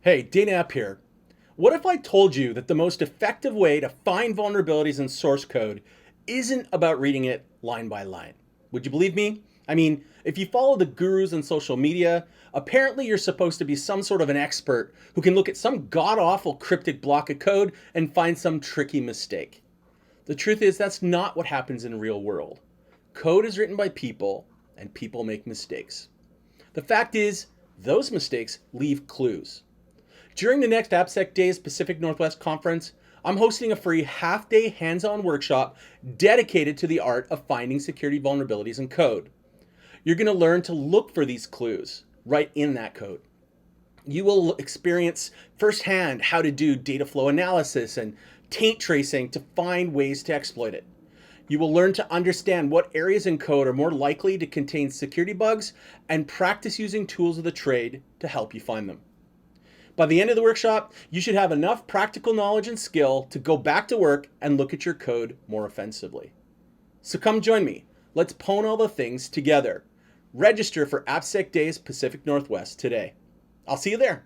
Hey, Dana App here. What if I told you that the most effective way to find vulnerabilities in source code isn't about reading it line by line? Would you believe me? I mean, if you follow the gurus on social media, apparently you're supposed to be some sort of an expert who can look at some god awful cryptic block of code and find some tricky mistake. The truth is, that's not what happens in the real world. Code is written by people, and people make mistakes. The fact is, those mistakes leave clues. During the next AppSec Days Pacific Northwest Conference, I'm hosting a free half-day hands-on workshop dedicated to the art of finding security vulnerabilities in code. You're going to learn to look for these clues right in that code. You will experience firsthand how to do data flow analysis and taint tracing to find ways to exploit it. You will learn to understand what areas in code are more likely to contain security bugs and practice using tools of the trade to help you find them. By the end of the workshop, you should have enough practical knowledge and skill to go back to work and look at your code more offensively. So come join me. Let's pwn all the things together. Register for AppSec Days Pacific Northwest today. I'll see you there.